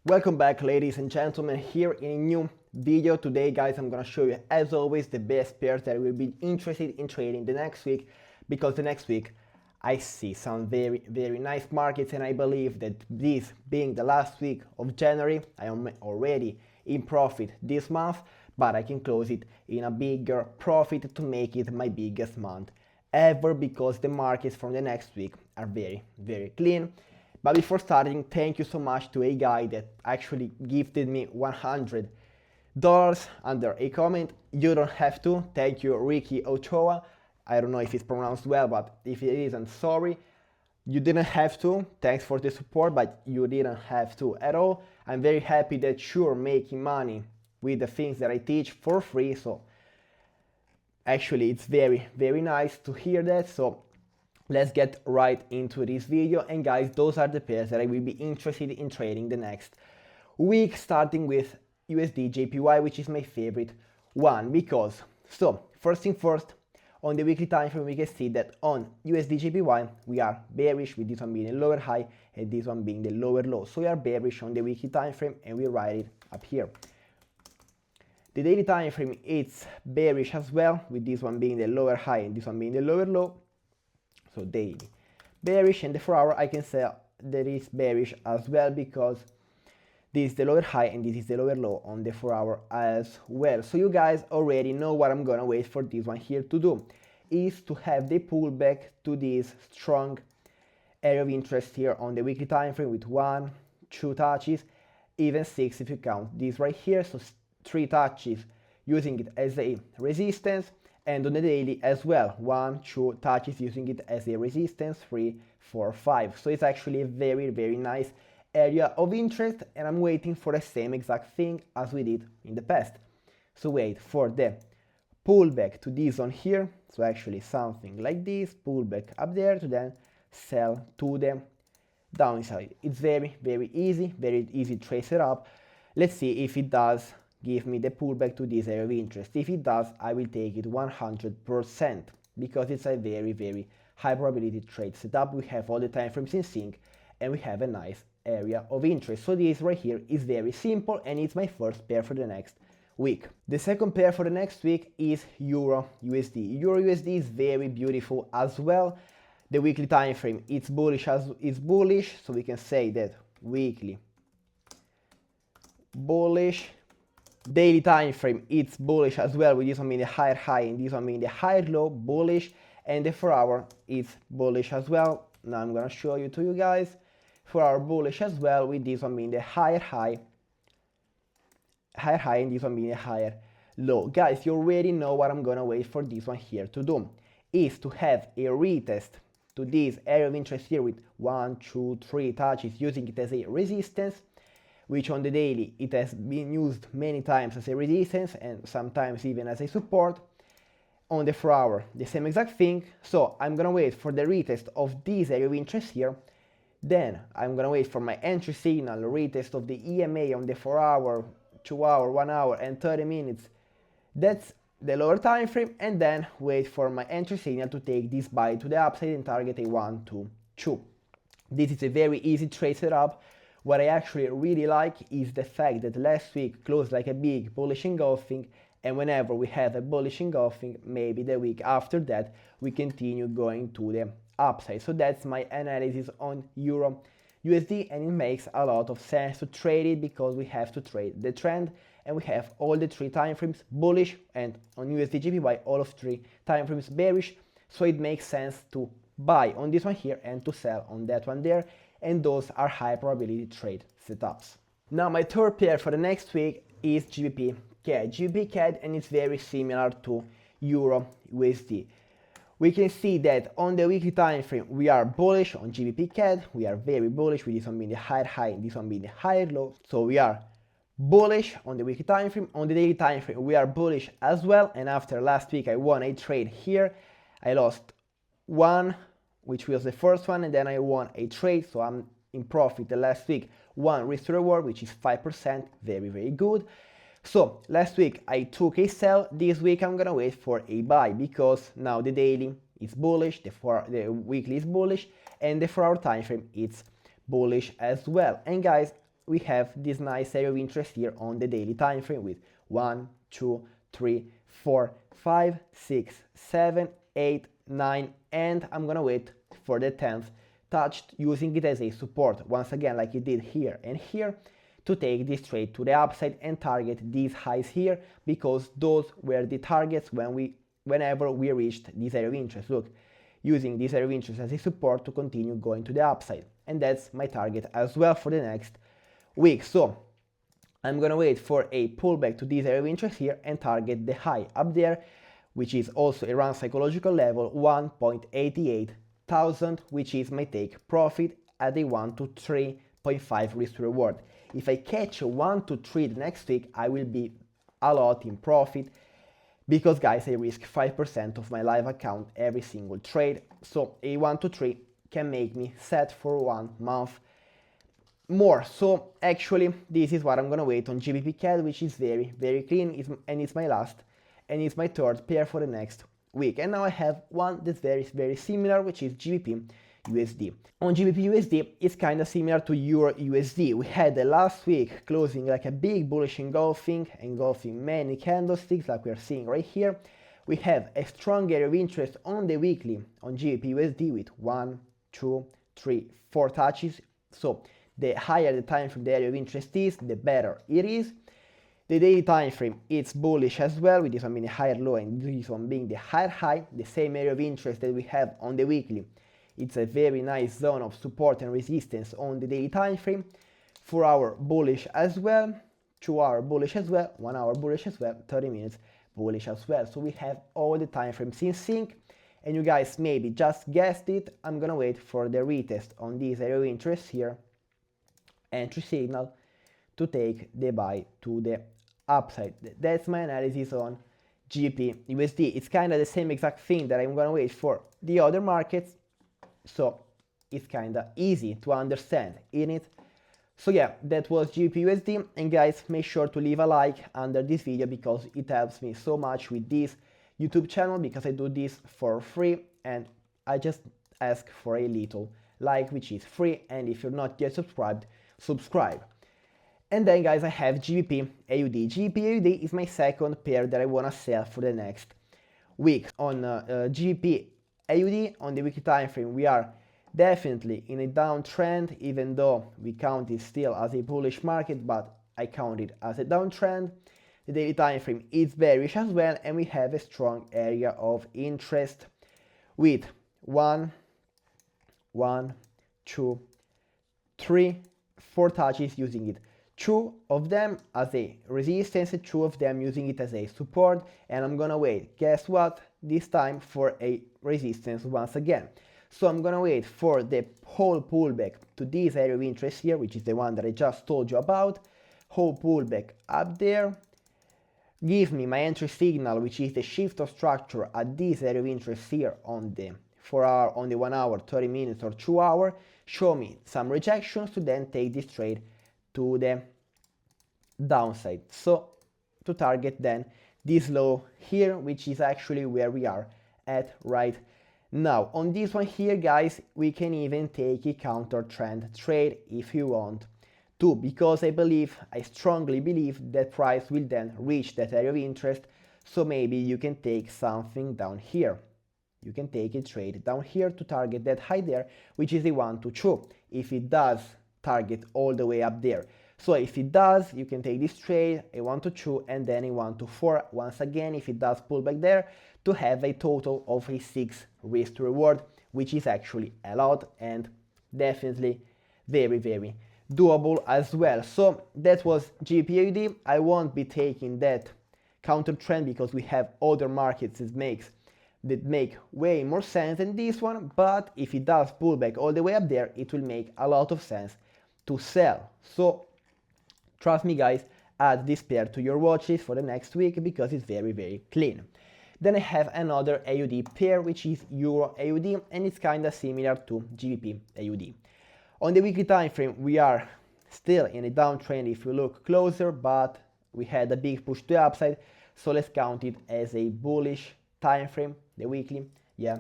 Welcome back, ladies and gentlemen, here in a new video. Today, guys, I'm gonna show you, as always, the best pairs that I will be interested in trading the next week, because the next week I see some very nice markets, and I believe that this being the last week of January, I am already in profit this month, but I can close it in a bigger profit to make it my biggest month ever, because the markets from the next week are very clean. But before starting, thank you so much to a guy that actually gifted me $100 under a comment. You don't have to. Thank you, Ricky Ochoa. I don't know if it's pronounced well, but if it isn't, sorry. You didn't have to. Thanks for the support, but you didn't have to at all. I'm very happy that you're making money with the things that I teach for free. So actually, it's very nice to hear that. So let's get right into this video. And guys, those are the pairs that I will be interested in trading the next week, starting with USD JPY, which is my favorite one. Because, so first thing first, on the weekly time frame, we can see that on USD JPY we are bearish, with this one being the lower high and this one being the lower low. So we are bearish on the weekly time frame, and we write it up here. The daily time frame, it's bearish as well, with this one being the lower high and this one being the lower low. So daily bearish, and the 4 hour I can say that is bearish as well, because this is the lower high and this is the lower low on the 4 hour as well. So you guys already know what I'm gonna wait for this one here to do, is to have the pullback to this strong area of interest here on the weekly time frame, with 1, 2 touches, even 6 if you count this right here. So 3 touches using it as a resistance, and on the daily as well, 1, 2 touches using it as a resistance, 3, 4, 5. So it's actually a very nice area of interest, and I'm waiting for the same exact thing as we did in the past. So wait for the pullback to this one here, so actually something like this, pullback up there, to then sell to the downside. It's very easy to trace it up. Let's see if it does give me the pullback to this area of interest. If it does, I will take it 100%, because it's a very high probability trade setup. We have all the time frames in sync, and we have a nice area of interest. So this right here is very simple, and it's my first pair for the next week. The second pair for the next week is Euro USD. Euro USD is very beautiful as well. The weekly time frame, it's bullish, so we can say that weekly bullish. Daily time frame, it's bullish as well, with this one being the higher high and this one being the higher low, bullish, and the 4 hour is bullish as well. Now I'm gonna show you to you guys. 4 hour bullish as well, with this one being the higher high, and this one being the higher low. Guys, you already know what I'm gonna wait for this one here to do, is to have a retest to this area of interest here with 1, 2, 3 touches, using it as a resistance, which on the daily it has been used many times as a resistance and sometimes even as a support. On the 4 hour, the same exact thing. So I'm gonna wait for the retest of this area of interest here. Then I'm gonna wait for my entry signal, retest of the EMA on the 4 hour, 2 hour, 1 hour and 30 minutes. That's the lower time frame, and then wait for my entry signal to take this buy to the upside and target a 1, 2, 2. This is a very easy trade setup. What I actually really like is the fact that last week closed like a big bullish engulfing, and whenever we have a bullish engulfing, maybe the week after that we continue going to the upside. So that's my analysis on Euro USD, and it makes a lot of sense to trade it, because we have to trade the trend, and we have all the 3 time frames bullish, and on USD JPY all of 3 time frames bearish. So it makes sense to buy on this one here and to sell on that one there, and those are high probability trade setups. Now my third pair for the next week is GBP CAD. GBP CAD, and it's very similar to Euro USD. We can see that on the weekly time frame we are bullish on GBP CAD. We are very bullish, with this one being the higher high and this one being the higher low. So we are bullish on the weekly time frame. On the daily time frame we are bullish as well, and after last week I won a trade here. I lost 1, which was the first one, and then I won a trade, so I'm in profit the last week. 1 risk to reward, which is 5%, very good. So last week I took a sell. This week I'm gonna wait for a buy, because now the daily is bullish, the weekly is bullish, and the 4 hour time frame it's bullish as well. And guys, we have this nice area of interest here on the daily time frame with 1, 2, 3, 4, 5, 6, 7, 8, 9, and I'm gonna wait for the 10th touched, using it as a support once again like it did here and here, to take this trade to the upside and target these highs here, because those were the targets whenever we reached this area of interest. Look, using this area of interest as a support to continue going to the upside, and that's my target as well for the next week. So I'm gonna wait for a pullback to this area of interest here and target the high up there, which is also around psychological level 1.88,000, which is my take profit at a 1 to 3.5 risk to reward. If I catch a 1 to 3 the next week, I will be a lot in profit, because guys, I risk 5% of my live account every single trade. So a 1 to 3 can make me set for 1 month more. So actually this is what I'm gonna wait on GBP CAD, which is very, very clean, and it's my last and it's my third pair for the next week. And now I have one that's very, very similar, which is GBP USD. On GBP USD, it's kind of similar to Euro USD. We had the last week closing like a big bullish engulfing many candlesticks like we are seeing right here. We have a strong area of interest on the weekly on GBP USD with 1, 2, 3, 4 touches. So the higher the time frame the area of interest is, the better it is. The daily time frame, it's bullish as well, with this one being the higher low and this one being the higher high, the same area of interest that we have on the weekly. It's a very nice zone of support and resistance on the daily time frame. 4 hour bullish as well, 2 hour bullish as well, 1 hour bullish as well, 30 minutes bullish as well. So we have all the time frames in sync, and you guys maybe just guessed it. I'm gonna wait for the retest on this area of interest here, entry signal, to take the buy to the upside. That's my analysis on GBP USD. It's kind of the same exact thing that I'm gonna wait for the other markets, so it's kind of easy to understand in it. So yeah, that was GBP USD, and guys, make sure to leave a like under this video because it helps me so much with this YouTube channel, because I do this for free and I just ask for a little like, which is free, and if you're not yet subscribed, subscribe. And then guys, I have GBP AUD. GBP AUD is my second pair that I want to sell for the next week. On GBP AUD, on the weekly time frame, we are definitely in a downtrend, even though we count it still as a bullish market, but I count it as a downtrend. The daily time frame is bearish as well, and we have a strong area of interest with 1, 2, 3, 4 touches, using it 2 of them as a resistance, 2 of them using it as a support, and I'm gonna wait, guess what, this time for a resistance once again. So I'm gonna wait for the whole pullback to this area of interest here, which is the one that I just told you about. Whole pullback up there, give me my entry signal, which is the shift of structure at this area of interest here on the 4 hour, on the 1 hour, 30 minutes or 2 hour. Show me some rejections to then take this trade to the downside, so to target then this low here, which is actually where we are at right now. On this one here, guys, we can even take a counter trend trade if you want to, because I strongly believe that price will then reach that area of interest. So maybe you can take something down here, you can take a trade down here to target that high there, which is a 1 to 2, if it does target all the way up there. So if it does, you can take this trade, a 1 to 2, and then a 1 to 4 once again if it does pull back there, to have a total of a 6 risk to reward, which is actually a lot and definitely very, very doable as well. So that was GBP AUD. I won't be taking that counter trend because we have other markets that make way more sense than this one, but if it does pull back all the way up there, it will make a lot of sense to sell. So trust me guys, add this pair to your watch list for the next week because it's very, very clean. Then I have another AUD pair, which is Euro AUD, and it's kind of similar to GBP AUD. On the weekly time frame, we are still in a downtrend if you look closer, but we had a big push to the upside, so let's count it as a bullish time frame, the weekly, yeah.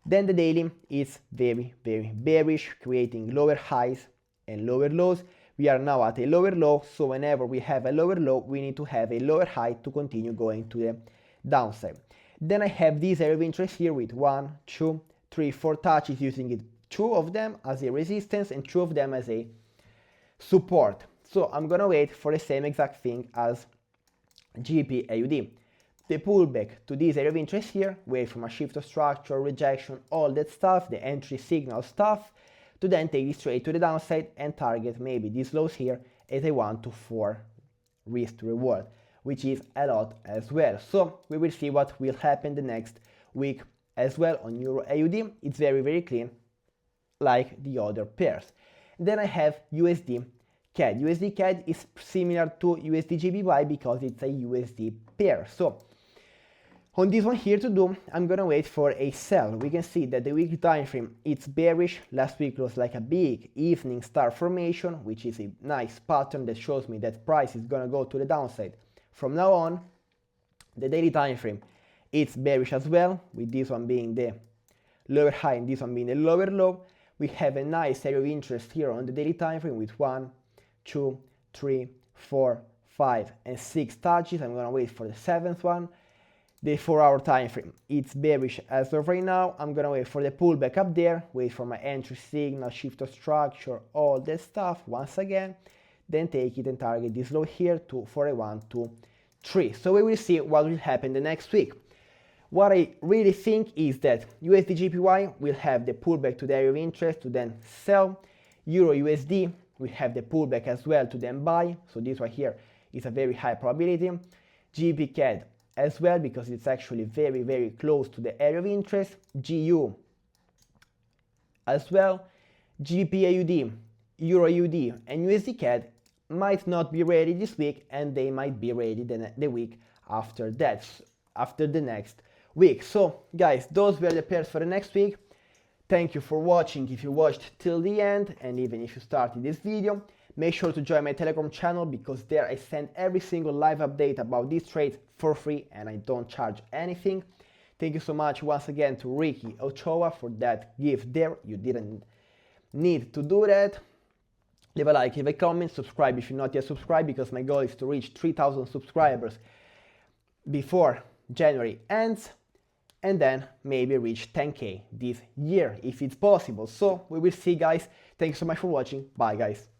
Then the daily is very, very bearish, creating lower highs and lower lows. We are now at a lower low, so whenever we have a lower low, we need to have a lower high to continue going to the downside. Then I have this area of interest here with 1, 2, 3, 4 touches, using it 2 of them as a resistance and 2 of them as a support. So I'm gonna wait for the same exact thing as GBP AUD. The pullback to this area of interest here, wait for a shift of structure, rejection, all that stuff, the entry signal stuff, to then take it straight to the downside and target maybe these lows here as a 1 to 4 risk to reward, which is a lot as well. So we will see what will happen the next week as well. On Euro AUD, it's very clean, like the other pairs. Then I have USD CAD. USD CAD is similar to USD JPY because it's a USD pair. So on this one here to do, I'm gonna wait for a sell. We can see that the weekly time frame, it's bearish. Last week was like a big evening star formation, which is a nice pattern that shows me that price is gonna go to the downside. From now on, the daily time frame, it's bearish as well, with this one being the lower high and this one being the lower low. We have a nice area of interest here on the daily time frame with 1, 2, 3, 4, 5, and 6 touches. I'm gonna wait for the 7th one. The 4-hour time frame, it's bearish as of right now. I'm gonna wait for the pullback up there, wait for my entry signal, shift of structure, all that stuff once again, then take it and target this low here for a 1, 2, 3. So we will see what will happen the next week. What I really think is that USD JPY will have the pullback to the area of interest to then sell. Euro USD will have the pullback as well to then buy. So this one here is a very high probability. GBP CAD as well, because it's actually very close to the area of interest. GU as well. GBP AUD, Euro AUD, and USD CAD might not be ready this week, and they might be ready the week after that, after the next week. So guys, those were the pairs for the next week. Thank you for watching if you watched till the end, and even if you started this video. Make sure to join my Telegram channel, because there I send every single live update about these trades for free and I don't charge anything. Thank you so much once again to Ricky Ochoa for that gift there. You didn't need to do that. Leave a like, leave a comment, subscribe if you're not yet subscribed, because my goal is to reach 3,000 subscribers before January ends, and then maybe reach 10K this year if it's possible. So we will see, guys. Thanks so much for watching. Bye, guys.